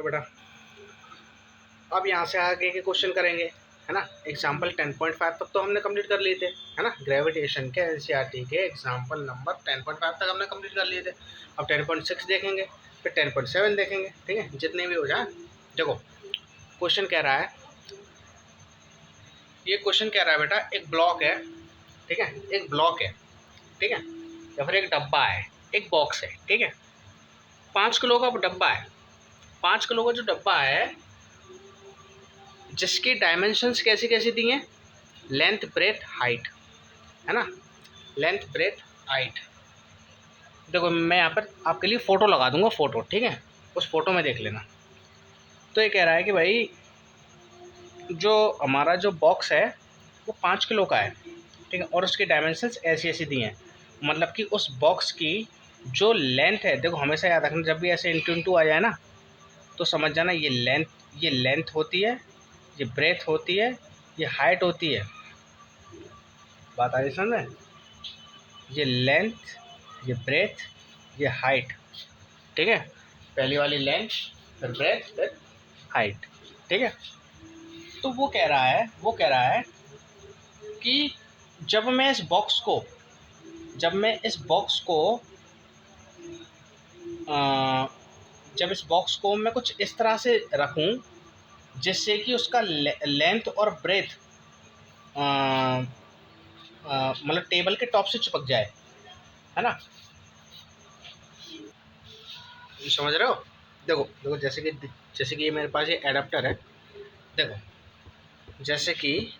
बेटा अब यहाँ से आगे के क्वेश्चन करेंगे, है ना। एग्जाम्पल 10.5 तक तो हमने कंप्लीट कर लिए थे, है ना। ग्रेविटेशन के एनसीईआरटी के एग्जाम्पल नंबर 10.5 तक हमने कंप्लीट कर लिए थे। अब 10.6 देखेंगे, फिर 10.7 देखेंगे, ठीक है, जितने भी हो जाए। देखो क्वेश्चन कह रहा है, ये क्वेश्चन कह रहा है बेटा एक ब्लॉक है, ठीक है, एक ब्लॉक है, ठीक है, या फिर एक डब्बा है, एक बॉक्स है, ठीक है। 5 किलो का डब्बा है, 5 किलो का जो डब्बा है जिसकी डायमेंशंस कैसी कैसी दी हैं, लेंथ ब्रेथ हाइट, है ना, लेंथ ब्रेथ हाइट। देखो मैं यहाँ पर आपके लिए फ़ोटो लगा दूंगा, फ़ोटो, ठीक है, उस फोटो में देख लेना। तो ये कह रहा है कि भाई जो हमारा जो बॉक्स है वो 5 किलो का है, ठीक है, और उसकी डायमेंशंस ऐसी ऐसी दी हैं। मतलब कि उस बॉक्स की जो लेंथ है, देखो हमेशा याद रखना, जब भी ऐसे इंटू इंटू आ जाए ना तो समझ जाना ये लेंथ होती है, ये ब्रेथ होती है, ये हाइट होती है। बात आ रही समझ में? ये लेंथ, ये ब्रेथ, ये हाइट, ठीक है। पहली वाली लेंथ, फिर ब्रेथ, फिर हाइट, ठीक है। तो वो कह रहा है कि जब मैं इस बॉक्स को जब इस बॉक्स को मैं कुछ इस तरह से रखूं जिससे कि उसका लेंथ और ब्रेथ मतलब टेबल के टॉप से चिपक जाए, है ना। समझ रहे हो? देखो देखो जैसे कि ये मेरे पास ये एडाप्टर है। देखो जैसे कि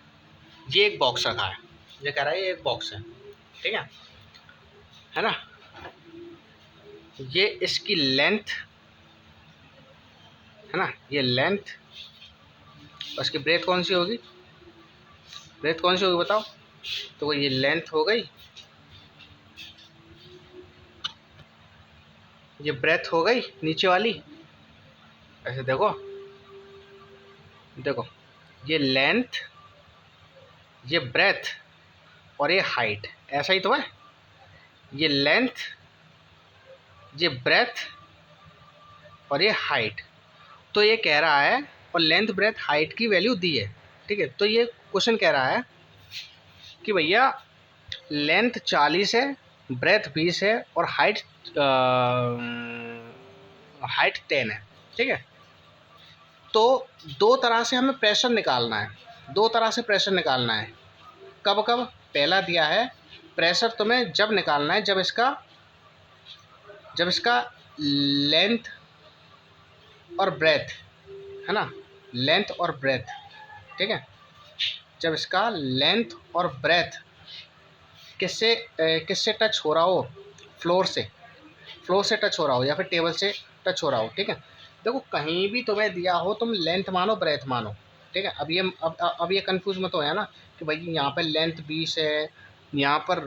ये एक बॉक्स रखा है, ये कह रहा है ये एक बॉक्स है, ठीक है ना। ये इसकी लेंथ है ना, ये लेंथ, उसकी ब्रेथ कौन सी होगी, ब्रेथ कौन सी होगी बताओ। तो ये लेंथ हो गई, ये ब्रेथ हो गई नीचे वाली। ऐसे देखो देखो, ये लेंथ, ये ब्रेथ और ये हाइट, ऐसा ही तो है। ये लेंथ, ये ब्रेथ और ये हाइट। तो ये कह रहा है, और लेंथ ब्रेथ हाइट की वैल्यू दी है, ठीक है। तो ये क्वेश्चन कह रहा है कि भैया लेंथ 40 है, ब्रेथ 20 है और हाइट 10 है, ठीक है। तो दो तरह से हमें प्रेशर निकालना है, दो तरह से प्रेशर निकालना है। कब कब? पहला दिया है प्रेशर तुम्हें जब निकालना है जब इसका लेंथ और ब्रेथ, है ना, लेंथ और ब्रेथ, ठीक है। जब इसका लेंथ और ब्रेथ किससे टच हो रहा हो, फ्लोर से टच हो रहा हो या फिर टेबल से टच हो रहा हो, ठीक है। देखो कहीं भी तुम्हें दिया हो, तुम लेंथ मानो ब्रेथ मानो, ठीक है। अब ये कंफ्यूज मत हो है ना कि भाई यहाँ पर लेंथ 20 है, यहाँ पर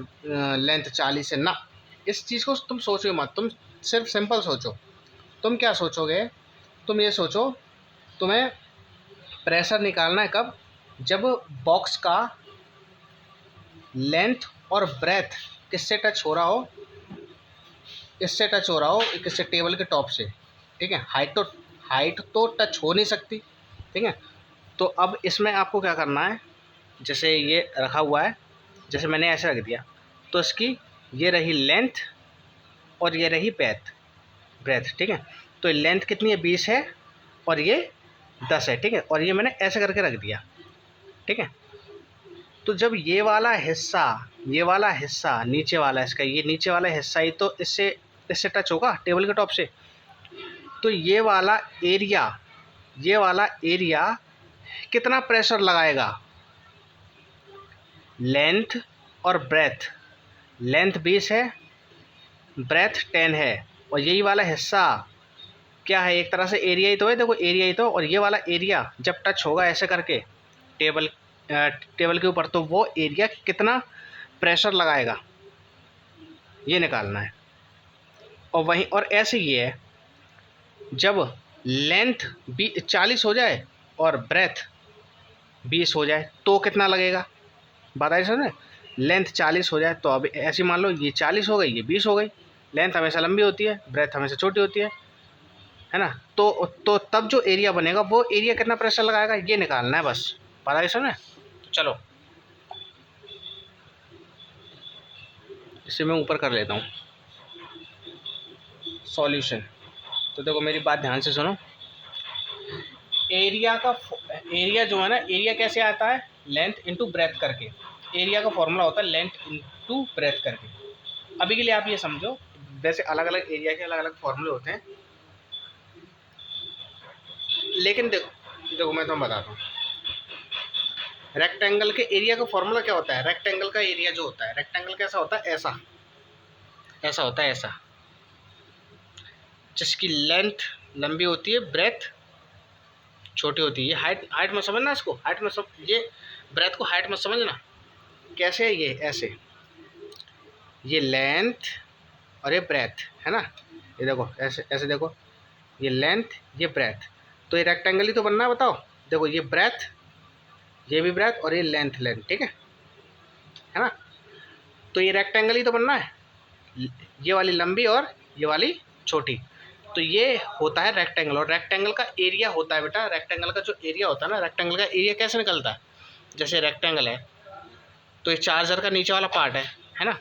लेंथ 40 है ना। इस चीज़ को तुम सोचो मत, तुम सिर्फ सिंपल सोचो। तुम क्या सोचोगे, तुम ये सोचो तुम्हें प्रेशर निकालना है कब, जब बॉक्स का लेंथ और ब्रेथ किससे टच हो रहा हो, इससे टच हो रहा हो, किससे, टेबल के टॉप से, ठीक है। हाइट तो टच हो नहीं सकती, ठीक है। तो अब इसमें आपको क्या करना है, जैसे ये रखा हुआ है, जैसे मैंने ऐसे रख दिया, तो इसकी ये रही लेंथ और ये रही ब्रेथ, ठीक है। तो लेंथ कितनी है, 20 है और ये 10 है, ठीक है। और ये मैंने ऐसे करके रख दिया, ठीक है। तो जब ये वाला हिस्सा नीचे वाला, इसका ये नीचे वाला हिस्सा ही तो इससे टच होगा टेबल के टॉप से। तो ये वाला एरिया कितना प्रेशर लगाएगा, लेंथ और ब्रेथ, लेंथ 20 है, ब्रेथ 10 है, और यही वाला हिस्सा क्या है, एक तरह से एरिया ही तो है। देखो एरिया ही तो, और ये वाला एरिया जब टच होगा ऐसे करके टेबल के ऊपर, तो वो एरिया कितना प्रेशर लगाएगा, ये निकालना है। और वहीं और ऐसे ही है, जब लेंथ 40 हो जाए और ब्रेथ 20 हो जाए तो कितना लगेगा, बताइए सर। लेंथ 40 हो जाए तो अब ऐसे मान लो ये 40 हो गई, ये 20 हो गई। लेंथ हमेशा लंबी होती है, ब्रेथ हमेशा छोटी होती है, है ना। तो तब जो एरिया बनेगा वो एरिया कितना प्रेशर लगाएगा ये निकालना है बस, पता है इसमें। चलो इसे मैं ऊपर कर लेता हूँ सॉल्यूशन। तो देखो मेरी बात ध्यान से सुनो। एरिया जो है ना, एरिया कैसे आता है, लेंथ इंटू ब्रेथ करके। एरिया का फॉर्मूला होता है लेंथ इंटू ब्रेथ करके। अभी के लिए आप ये समझो, वैसे अलग अलग एरिया के अलग अलग फॉर्मूले होते हैं, लेकिन देखो देखो मैं तुम्हें बताता हूँ। रेक्टेंगल के एरिया का फॉर्मूला क्या होता है, रेक्टेंगल का एरिया जो होता है, रेक्टेंगल कैसा होता है, ऐसा ऐसा होता है, ऐसा, जिसकी लेंथ लंबी होती है, ब्रेथ छोटी होती है। ये हाइट हाइट में समझना, इसको हाइट में ये ब्रेथ को हाइट में समझना। कैसे है ये, ऐसे, ये लेंथ और ये ब्रेथ है ना, ये देखो ऐसे ऐसे देखो, ये लेंथ ये ब्रेथ, तो ये रेक्टेंगल ही तो बनना है, बताओ। देखो ये ब्रेथ, ये भी ब्रेथ, और ये लेंथ लेंथ, ठीक है ना। तो ये रेक्टेंगल ही तो बनना है, ये वाली लंबी और ये वाली छोटी। तो ये होता है रेक्टेंगल, और रेक्टेंगल का एरिया होता है बेटा, रेक्टेंगल का जो एरिया होता है ना, रेक्टेंगल का एरिया कैसे निकलता है, जैसे रेक्टेंगल है तो ये चार्जर का नीचे वाला पार्ट है ना,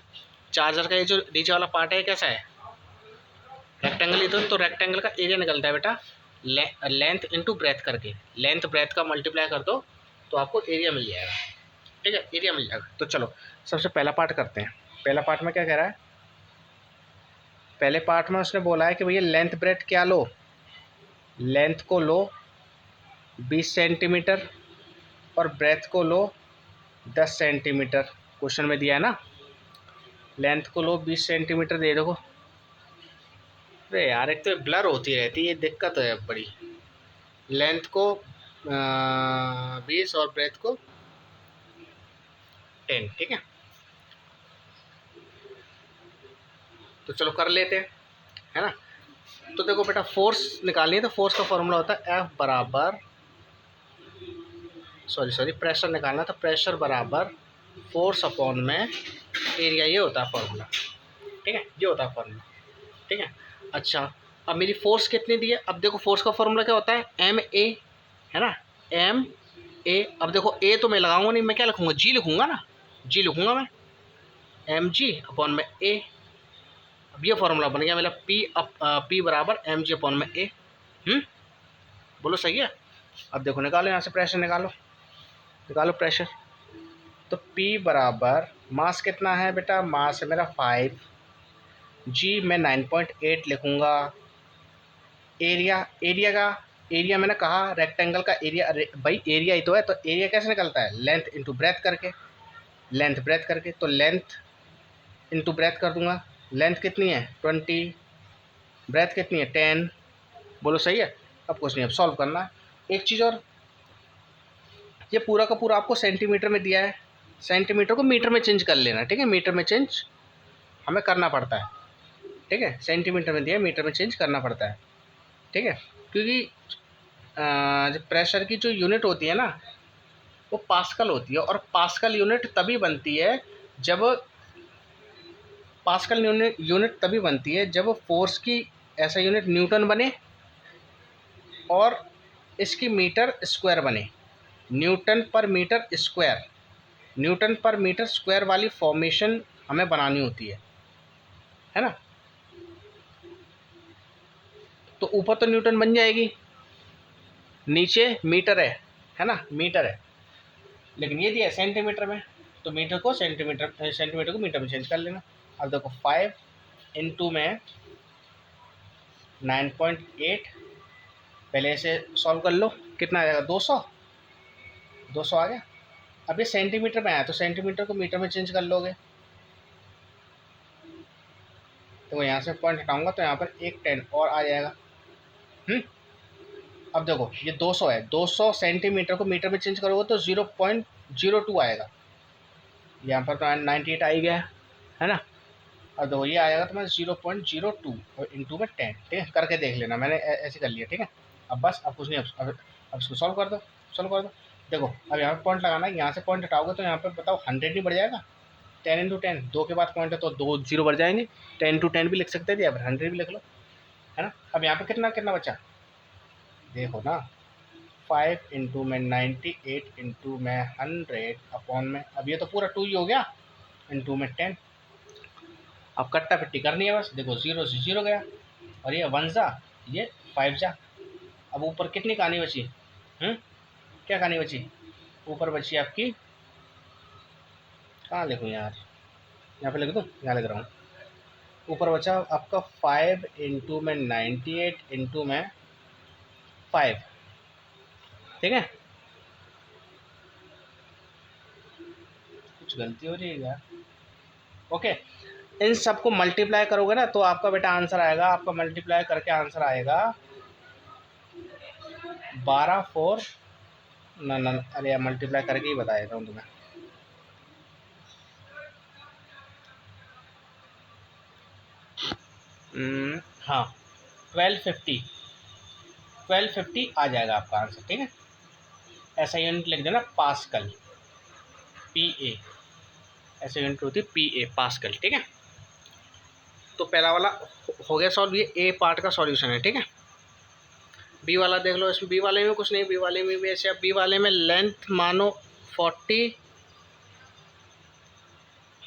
चार्जर का ये जो नीचे वाला पार्ट है कैसा है, रेक्टेंगल ही तो रेक्टेंगल का एरिया निकलता है बेटा लेंथ इंटू ब्रेथ करके। लेंथ ब्रेथ का मल्टीप्लाई कर दो तो आपको एरिया मिल जाएगा, ठीक है, एरिया मिल जाएगा। तो चलो सबसे पहला पार्ट करते हैं। पहला पार्ट में क्या कह रहा है, पहले पार्ट में उसने बोला है कि भैया लेंथ ब्रेथ क्या लो, लेंथ को लो 20 सेंटीमीटर और ब्रेथ को लो 10 सेंटीमीटर। क्वेश्चन में दिया है ना, लेंथ को लो 20 सेंटीमीटर दे दो। अरे यार एक तो ब्लर होती रहती है, ये दिक्कत है बड़ी। लेंथ को 20 और ब्रेथ को 10, ठीक है। तो चलो कर लेते हैं, है ना। तो देखो बेटा फोर्स निकालनी है, तो फोर्स का फॉर्मूला होता है F बराबर, सॉरी प्रेशर निकालना, तो प्रेशर बराबर फोर्स अपॉन में एरिया, ये होता है फॉर्मूला, ठीक है, ये होता है फॉर्मूला, ठीक है। अच्छा अब मेरी फोर्स कितनी दी है, अब देखो फोर्स का फॉर्मूला क्या होता है, एम ए, है ना, एम ए। अब देखो ए तो मैं लगाऊंगा नहीं, मैं क्या लिखूंगा, जी लिखूंगा ना, जी लिखूंगा मैं, एम जी अपॉन में ए। अब ये फॉर्मूला बन गया मेरा पी बराबर एम जी अपॉन में ए। बोलो सही है। अब देखो निकालो यहाँ से प्रेशर, निकालो प्रेशर। तो P बराबर मास कितना है बेटा, मास है मेरा 5, जी मैं 9.8 लिखूँगा। एरिया मैंने कहा रेक्टेंगल का एरिया, भाई एरिया ही तो है, तो एरिया कैसे निकलता है, लेंथ इंटू ब्रेथ करके, लेंथ ब्रेथ करके। तो लेंथ इंटू ब्रेथ कर दूंगा, लेंथ कितनी है 20, ब्रेथ कितनी है 10। बोलो सही है। अब कुछ नहीं, अब सॉल्व करना है। एक चीज़ और, ये पूरा का पूरा आपको सेंटीमीटर में दिया है, सेंटीमीटर को मीटर में चेंज कर लेना, ठीक है, मीटर में चेंज हमें करना पड़ता है, ठीक है, सेंटीमीटर में दिया है, मीटर में चेंज करना पड़ता है, ठीक है। क्योंकि जो प्रेशर की जो यूनिट होती है ना वो पास्कल होती है, और पास्कल यूनिट तभी बनती है जब, पास्कल यूनिट तभी बनती है जब फोर्स की ऐसा यूनिट न्यूटन बने और इसकी मीटर स्क्वायर बने, न्यूटन पर मीटर स्क्वायर, न्यूटन पर मीटर स्क्वायर वाली फॉर्मेशन हमें बनानी होती है ना। तो ऊपर तो न्यूटन बन जाएगी, नीचे मीटर है ना, मीटर है, लेकिन ये दिया है सेंटीमीटर में, तो मीटर को सेंटीमीटर को मीटर में चेंज कर लेना। अब देखो 5 इंटू में 9.8, पहले से सॉल्व कर लो, कितना आ जाएगा 200 आ गया। अब ये सेंटीमीटर में आया तो सेंटीमीटर को मीटर में चेंज कर लोगे, तो यहाँ से पॉइंट हटाऊंगा तो यहाँ पर एक 10 और आ जाएगा। अब देखो ये 200 है, 200 सेंटीमीटर को मीटर में चेंज करोगे तो 0.02 आएगा, यहाँ पर तो 98 आ ही गया है ना। अब देखो ये आएगा तो मैं 0.02 और इंटू में 10, ठीक है, करके देख लेना, मैंने ऐसे कर लिया, ठीक है। अब बस अब कुछ नहीं, अब इसको सॉल्व कर दो। देखो अब यहाँ पर पॉइंट लगाना है, यहाँ से पॉइंट हटाओगे तो यहाँ पर बताओ 100 नहीं बढ़ जाएगा, 10 इंटू 10, 2 के बाद पॉइंट है तो 2 0 बढ़ जाएंगे, 10 इंटू 10 भी लिख सकते थे या फिर 100 भी लिख लो, है ना। अब यहाँ पे कितना कितना बचा देखो ना, 5 इंटू में 98 इंटू में 100 अपॉन में, अब ये तो पूरा 2 ही हो गया, इंटू में 10। अब कट्टा पिट्टी करनी है बस, देखो 0 से 0 गया, और ये 1 जा, ये 5 जा। अब ऊपर कितनी कहानी बची, क्या कहानी बची, ऊपर बची आपकी, कहाँ लिखूँ यार, यहाँ पे लिख दूँ, यहाँ लिख रहा हूँ। ऊपर बचा आपका 5 इंटू में 98 इंटू में 5, ठीक है। कुछ गलती हो रही है यार, ओके। इन सबको मल्टीप्लाई करोगे ना तो आपका बेटा आंसर आएगा, आपका मल्टीप्लाई करके आंसर आएगा 12 4 न अरे यार मल्टीप्लाई करके ही बता देता हूँ तुम्हें। हाँ 1250 आ जाएगा आपका आंसर, ठीक है। ऐसा यूनिट लिख देना पास्कल, PA, ऐसा यूनिट होती है PA, पास्कल, ठीक है। तो पहला वाला हो गया सॉल्व, ये A पार्ट का सॉल्यूशन है, ठीक है। बी वाला देख लो, इसमें बी वाले में कुछ नहीं, बी वाले में भी ऐसे, बी वाले में लेंथ मानो 40,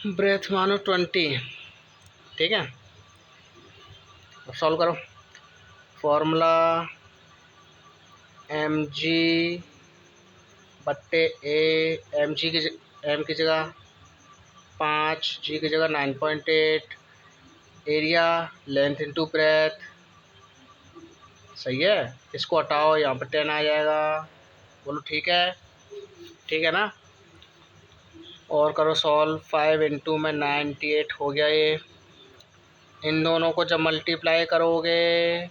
ब्रेथ मानो 20, ठीक है। अब सॉल्व करो, फॉर्मूला mg बट्टे ए, एम की जगह 5, जी की जगह 9.8, एरिया लेंथ इंटू ब्रेथ, सही है। इसको हटाओ, यहाँ पर 10 आ जाएगा, बोलो ठीक है, ठीक है ना। और करो सॉल्व, 5 इंटू में 98 हो गया ये। इन दोनों को जब मल्टीप्लाई करोगे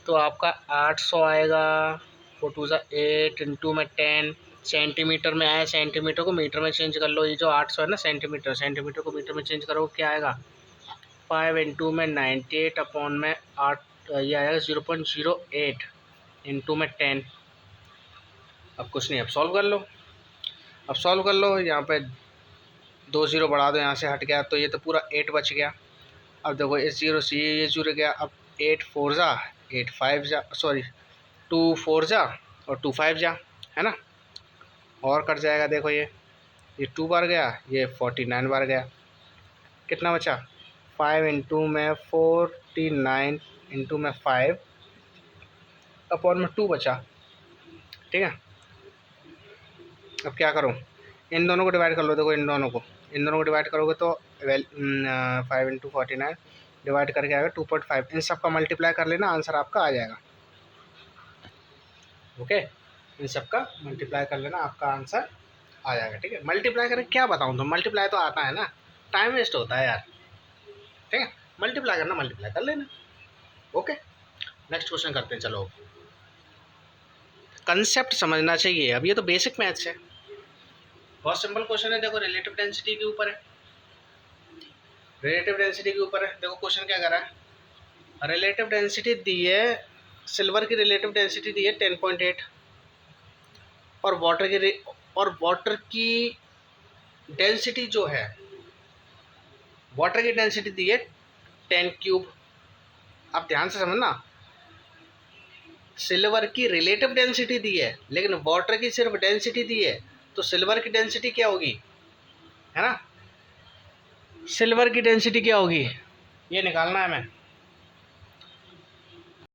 तो आपका 800 आएगा, 4 2 8 इंटू में 10, सेंटीमीटर में आया, सेंटीमीटर को मीटर में चेंज कर लो, ये जो 800 है ना सेंटीमीटर, सेंटीमीटर को मीटर में चेंज करोगे क्या आएगा, 5 इंटू में 98 अपॉन में 8, ये आएगा 0.08 इंटू में 10। अब कुछ नहीं, अब सॉल्व कर लो, अब सॉल्व कर लो, यहाँ पे 2 0 बढ़ा दो, यहाँ से हट गया तो ये तो पूरा 8 बच गया। अब देखो इस 0 से ये 0 गया, अब 8 4 जा 8 5 जा, सॉरी 2 4 जा और 2 5 जा, है ना। और कट जाएगा, देखो ये 2 बार गया, ये 49 बार गया, कितना बचा 5 इंटू में 49 इंटू में 5 अपॉन में 2 बचा, ठीक है। अब क्या करूँ, इन दोनों को डिवाइड कर लो, देखो इन दोनों को डिवाइड करोगे तो 5 इंटू 49 डिवाइड करके आएगा 2.5, इन सब का मल्टीप्लाई कर लेना, आंसर आपका आ जाएगा, ओके। इन सब का मल्टीप्लाई कर लेना, आपका आंसर आ जाएगा, ठीक है। मल्टीप्लाई करके क्या बताऊँ, तो मल्टीप्लाई तो आता है ना, टाइम वेस्ट होता है यार, ठीक है। मल्टीप्लाई करना, मल्टीप्लाई कर लेना, ओके। नेक्स्ट क्वेश्चन करते हैं, चलो। कंसेप्ट समझना चाहिए, अब ये तो बेसिक मैथ्स है, बहुत सिंपल क्वेश्चन है, देखो रिलेटिव डेंसिटी के ऊपर है, रिलेटिव डेंसिटी के ऊपर है। देखो क्वेश्चन क्या कर रहा है, रिलेटिव डेंसिटी दी है, सिल्वर की रिलेटिव डेंसिटी दी है 10.8, और वाटर की डेंसिटी जो है, वाटर की डेंसिटी दी है 10 क्यूब। आप ध्यान से समझना, सिल्वर की रिलेटिव डेंसिटी दी है लेकिन वाटर की सिर्फ डेंसिटी दी है, तो सिल्वर की डेंसिटी क्या होगी, है ना, सिल्वर की डेंसिटी क्या होगी, ये निकालना है हमें।